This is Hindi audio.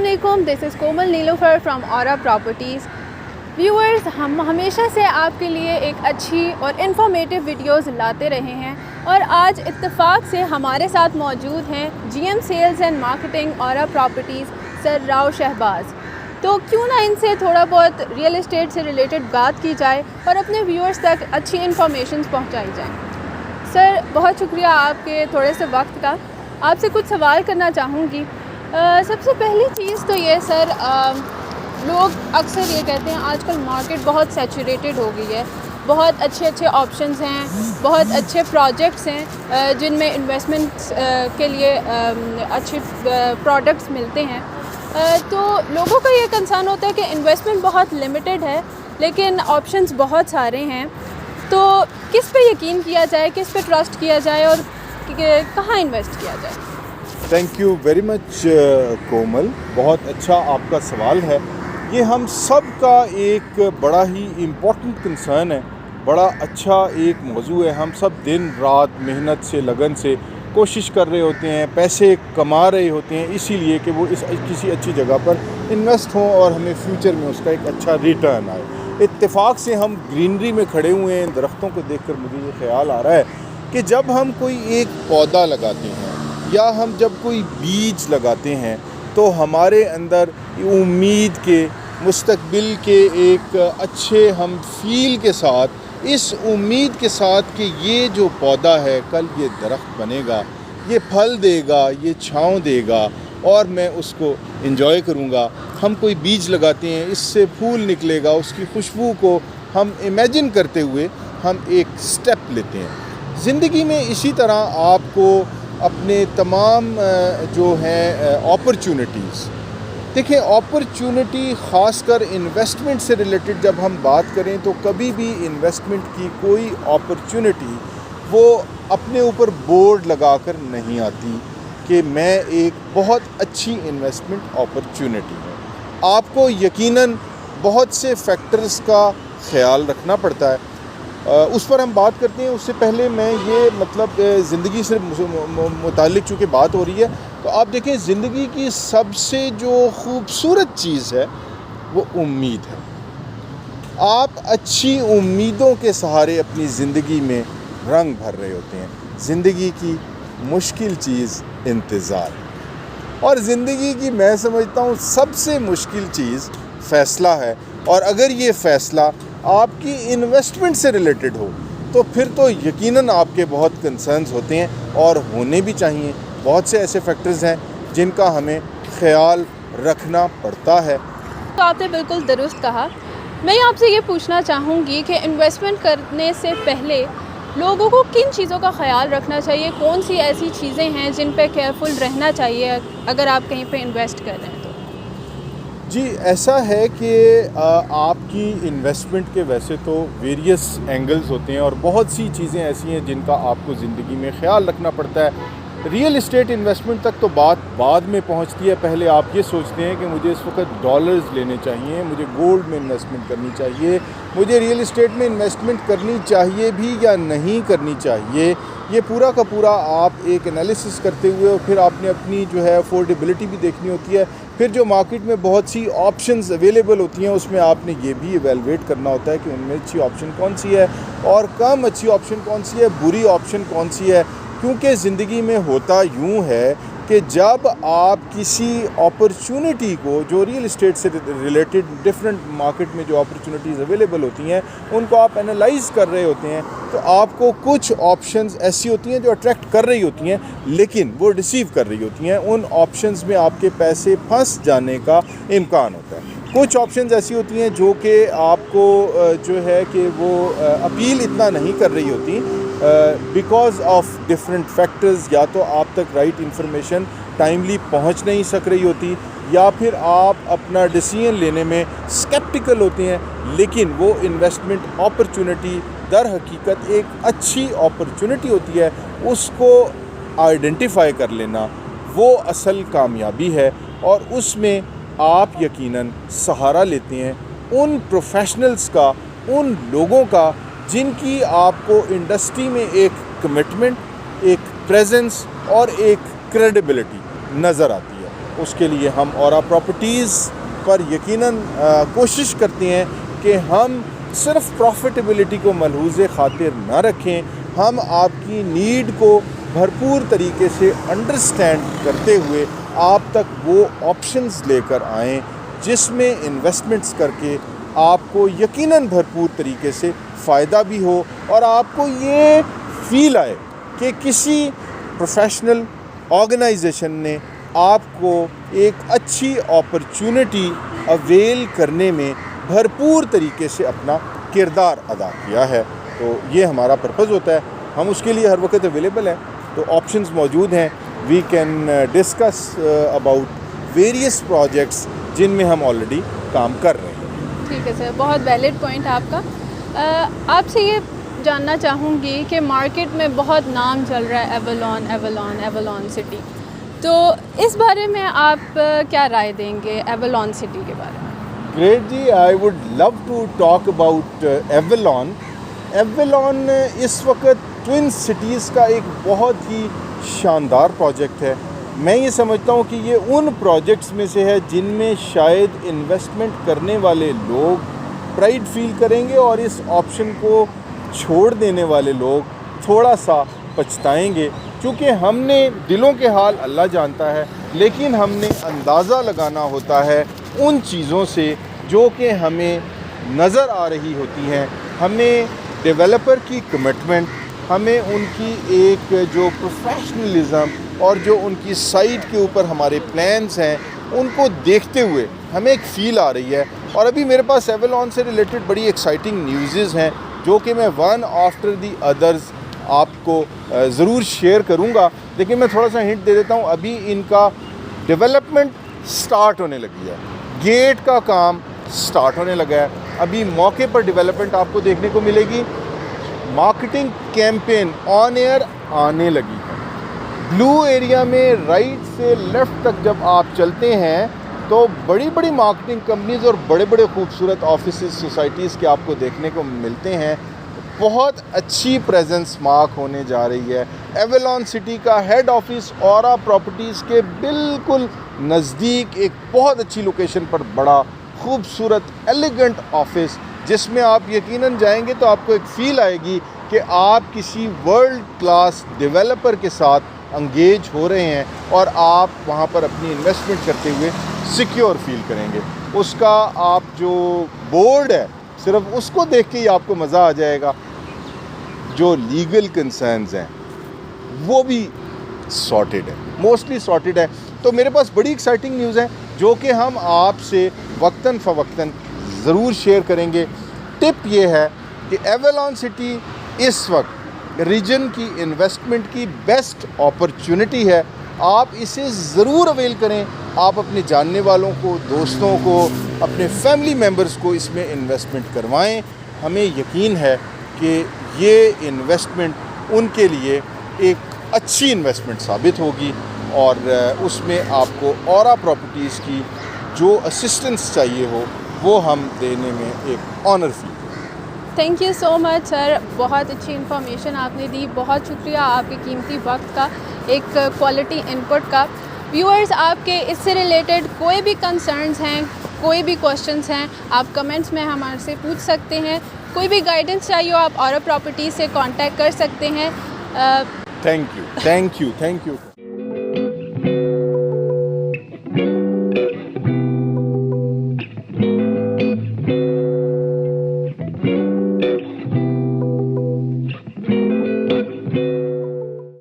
Assalamualaikum, this is Komal Neelofar from Aura Properties. Viewers, हम हमेशा से आपके लिए एक अच्छी और इन्फॉर्मेटिव वीडियोस लाते रहे हैं और आज इत्तेफाक से हमारे साथ मौजूद हैं GM sales and marketing Aura properties sir Rao Shahbaz. तो क्यों ना इनसे थोड़ा बहुत रियल एस्टेट से रिलेटेड बात की जाए और अपने व्यूअर्स तक अच्छी इन्फॉर्मेशन पहुंचाई जाए। सर, बहुत शुक्रिया आपके थोड़े से वक्त का। आपसे कुछ सवाल करना चाहूँगी। सबसे पहली चीज़ तो ये सर, लोग अक्सर ये कहते हैं आजकल मार्केट बहुत सैचुरेटेड हो गई है, बहुत अच्छे अच्छे ऑप्शंस हैं, बहुत अच्छे प्रोजेक्ट्स हैं जिनमें इन्वेस्टमेंट्स के लिए अच्छे प्रोडक्ट्स मिलते हैं। तो लोगों का ये कंसर्न होता है कि इन्वेस्टमेंट बहुत लिमिटेड है लेकिन ऑप्शंस बहुत सारे हैं। तो किस पे यकीन किया जाए, किस पे ट्रस्ट किया जाए और कहाँ इन्वेस्ट किया जाए? थैंक यू वेरी मच कोमल, बहुत अच्छा आपका सवाल है। ये हम सब का एक बड़ा ही इम्पोर्टेंट कंसर्न है, बड़ा अच्छा एक मौजू है। हम सब दिन रात मेहनत से, लगन से कोशिश कर रहे होते हैं, पैसे कमा रहे होते हैं इसीलिए कि वो किसी अच्छी जगह पर इन्वेस्ट हों और हमें फ्यूचर में उसका एक अच्छा रिटर्न आए। इत्तेफाक से हम ग्रीनरी में खड़े हुए हैं, दरख्तों को देखकर मुझे ये ख्याल आ रहा है कि जब हम कोई एक पौधा लगाते हैं या हम जब कोई बीज लगाते हैं तो हमारे अंदर उम्मीद के, मुस्तकबिल के एक अच्छे हम फील के साथ, इस उम्मीद के साथ कि ये जो पौधा है कल ये दरख्त बनेगा, ये फल देगा, ये छाँव देगा और मैं उसको एंजॉय करूँगा। हम कोई बीज लगाते हैं, इससे फूल निकलेगा, उसकी खुशबू को हम इमेजिन करते हुए हम एक स्टेप लेते हैं। ज़िंदगी में इसी तरह आपको अपने तमाम जो हैं अपॉर्चुनिटीज़, देखिए अपॉर्चुनिटी ख़ासकर इन्वेस्टमेंट से रिलेटेड जब हम बात करें तो कभी भी इन्वेस्टमेंट की कोई अपॉर्चुनिटी वो अपने ऊपर बोर्ड लगाकर नहीं आती कि मैं एक बहुत अच्छी इन्वेस्टमेंट अपॉर्चुनिटी है। आपको यकीनन बहुत से फैक्टर्स का ख्याल रखना पड़ता है, उस पर हम बात करते हैं। उससे पहले मैं ये मतलब ज़िंदगी से मुतालिक चूँकि बात हो रही है तो आप देखें ज़िंदगी की सबसे जो ख़ूबसूरत चीज़ है वो उम्मीद है। आप अच्छी उम्मीदों के सहारे अपनी ज़िंदगी में रंग भर रहे होते हैं। ज़िंदगी की मुश्किल चीज़ इंतज़ार, और ज़िंदगी की मैं समझता हूँ सबसे मुश्किल चीज़ फ़ैसला है। और अगर ये फ़ैसला आपकी इन्वेस्टमेंट से रिलेटेड हो तो फिर तो यकीनन आपके बहुत कंसर्न्स होते हैं और होने भी चाहिए। बहुत से ऐसे फैक्टर्स हैं जिनका हमें ख्याल रखना पड़ता है। तो आपने बिल्कुल दुरुस्त कहा। मैं आपसे ये पूछना चाहूँगी कि इन्वेस्टमेंट करने से पहले लोगों को किन चीज़ों का ख्याल रखना चाहिए, कौन सी ऐसी चीज़ें हैं जिन पे केयरफुल रहना चाहिए अगर आप कहीं पे इन्वेस्ट कर रहे हैं? जी, ऐसा है कि आपकी इन्वेस्टमेंट के वैसे तो वेरियस एंगल्स होते हैं और बहुत सी चीज़ें ऐसी हैं जिनका आपको ज़िंदगी में ख्याल रखना पड़ता है। रियल इस्टेट इन्वेस्टमेंट तक तो बात बाद में पहुंचती है। पहले आप ये सोचते हैं कि मुझे इस वक्त डॉलर्स लेने चाहिए, मुझे गोल्ड में इन्वेस्टमेंट करनी चाहिए, मुझे रियल इस्टेट में इन्वेस्टमेंट करनी चाहिए भी या नहीं करनी चाहिए। ये पूरा का पूरा आप एक एनालिसिस करते हुए और फिर आपने अपनी जो है अफोर्डेबिलिटी भी देखनी होती है। फिर जो मार्केट में बहुत सी ऑप्शंस अवेलेबल होती हैं उसमें आपने ये भी इवेलुएट करना होता है कि उनमें अच्छी ऑप्शन कौन सी है और कम अच्छी ऑप्शन कौन सी है, बुरी ऑप्शन कौन सी है। क्योंकि ज़िंदगी में होता यूँ है कि जब आप किसी अपॉर्चुनिटी को, जो रियल इस्टेट से रिलेटेड डिफरेंट मार्केट में जो अपॉर्चुनिटीज़ अवेलेबल होती हैं उनको आप एनालाइज़ कर रहे होते हैं तो आपको कुछ ऑप्शंस ऐसी होती हैं जो अट्रैक्ट कर रही होती हैं लेकिन वो डिसीव कर रही होती हैं। उन ऑप्शंस में आपके पैसे फंस जाने का इम्कान होता है। कुछ ऑप्शंस ऐसी होती हैं जो कि आपको जो है कि वो अपील इतना नहीं कर रही होती बिकॉज ऑफ डिफरेंट फैक्टर्स। या तो आप तक राइट इन्फॉर्मेशन टाइमली पहुंच नहीं सक रही होती या फिर आप अपना डिसीजन लेने में स्केप्टिकल होते हैं। लेकिन वो इन्वेस्टमेंट अपॉर्चुनिटी दर हकीकत एक अच्छी अपॉर्चुनिटी होती है, उसको आइडेंटिफाई कर लेना वो असल कामयाबी है। और उसमें आप यकीनन सहारा लेते हैं उन प्रोफेशनल्स का, उन लोगों का जिनकी आपको इंडस्ट्री में एक कमिटमेंट, एक प्रेजेंस और एक क्रेडिबिलिटी नज़र आती है। उसके लिए हम औरा प्रॉपर्टीज़ पर यकीनन कोशिश करते हैं कि हम सिर्फ प्रॉफिटेबिलिटी को मलहूज़ खातिर ना रखें, हम आपकी नीड को भरपूर तरीके से अंडरस्टैंड करते हुए आप तक वो ऑप्शंस लेकर आएँ जिसमें इन्वेस्टमेंट्स करके आपको यकीनन भरपूर तरीके से फ़ायदा भी हो और आपको ये फ़ील आए कि किसी प्रोफेशनल ऑर्गेनाइजेशन ने आपको एक अच्छी अपॉर्चुनिटी अवेल करने में भरपूर तरीके से अपना किरदार अदा किया है। तो ये हमारा पर्पज़ होता है, हम उसके लिए हर वक्त अवेलेबल हैं। तो ऑप्शंस मौजूद हैं, we can discuss about various projects जिनमें हम ऑलरेडी काम कर रहे हैं। ठीक है सर, बहुत वैलिड पॉइंट आपका। आपसे ये जानना चाहूँगी कि मार्केट में बहुत नाम चल रहा है एवलॉन सिटी, तो इस बारे में आप क्या राय देंगे एवलॉन सिटी के बारे में? ग्रेट जी, I would love to talk about Avalon. Avalon इस वक्त ट्विन सिटीज़ का एक बहुत ही शानदार प्रोजेक्ट है। मैं ये समझता हूँ कि ये उन प्रोजेक्ट्स में से है जिनमें शायद इन्वेस्टमेंट करने वाले लोग प्राइड फील करेंगे और इस ऑप्शन को छोड़ देने वाले लोग थोड़ा सा पछताएंगे, क्योंकि हमने दिलों के हाल अल्लाह जानता है, लेकिन हमने अंदाज़ा लगाना होता है उन चीज़ों से जो कि हमें नज़र आ रही होती हैं। हमें डेवलपर की कमिटमेंट, हमें उनकी एक जो प्रोफेशनलिज़म और जो उनकी साइट के ऊपर हमारे प्लान्स हैं उनको देखते हुए हमें एक फ़ील आ रही है। और अभी मेरे पास एवलॉन से रिलेटेड बड़ी एक्साइटिंग न्यूज़ हैं जो कि मैं वन आफ्टर दी अदर्स आपको ज़रूर शेयर करूंगा। लेकिन मैं थोड़ा सा हिंट दे देता हूं, अभी इनका डेवलपमेंट स्टार्ट होने लगी है, गेट का काम स्टार्ट होने लगा है। अभी मौके पर डेवलपमेंट आपको देखने को मिलेगी, मार्केटिंग कैंपेन ऑन एयर आने लगी है। ब्लू एरिया में राइट से लेफ़्ट तक जब आप चलते हैं तो बड़ी बड़ी मार्केटिंग कंपनीज़ और बड़े बड़े खूबसूरत ऑफिसेज सोसाइटीज़ के आपको देखने को मिलते हैं। बहुत अच्छी प्रेजेंस मार्क होने जा रही है। एवलॉन सिटी का हेड ऑफिस औरा प्रॉपर्टीज़ के बिल्कुल नज़दीक एक बहुत अच्छी लोकेशन पर बड़ा खूबसूरत एलिगेंट ऑफिस, जिसमें आप यकीनन जाएंगे तो आपको एक फ़ील आएगी कि आप किसी वर्ल्ड क्लास डेवलपर के साथ एंगेज हो रहे हैं और आप वहाँ पर अपनी इन्वेस्टमेंट करते हुए सिक्योर फील करेंगे। उसका आप जो बोर्ड है सिर्फ उसको देख के ही आपको मज़ा आ जाएगा। जो लीगल कंसर्न्स हैं वो भी सॉर्टेड है, मोस्टली सॉर्टेड है। तो मेरे पास बड़ी एक्साइटिंग न्यूज़ है जो कि हम आपसे वक्तन फ़वक्तन ज़रूर शेयर करेंगे। टिप ये है कि एवलॉन सिटी इस वक्त रीजन की इन्वेस्टमेंट की बेस्ट अपॉर्चुनिटी है, आप इसे ज़रूर अवेल करें। आप अपने जानने वालों को, दोस्तों को, अपने फैमिली मेम्बर्स को इसमें इन्वेस्टमेंट करवाएं। हमें यकीन है कि ये इन्वेस्टमेंट उनके लिए एक अच्छी इन्वेस्टमेंट साबित होगी और उसमें आपको औरा प्रॉपर्टीज़ की जो असिस्टेंस चाहिए हो वो हम देने में एक honour feel. Thank you so much sir, बहुत अच्छी इन्फॉर्मेशन आपने दी। बहुत शुक्रिया आपके कीमती वक्त का, एक क्वालिटी इनपुट का। व्यूअर्स, आपके इससे रिलेटेड कोई भी कंसर्न्स हैं, कोई भी क्वेश्चंस हैं, आप कमेंट्स में हमारे से पूछ सकते हैं। कोई भी गाइडेंस चाहिए हो आप औरा प्रॉपर्टी से कांटेक्ट कर सकते हैं। Thank you.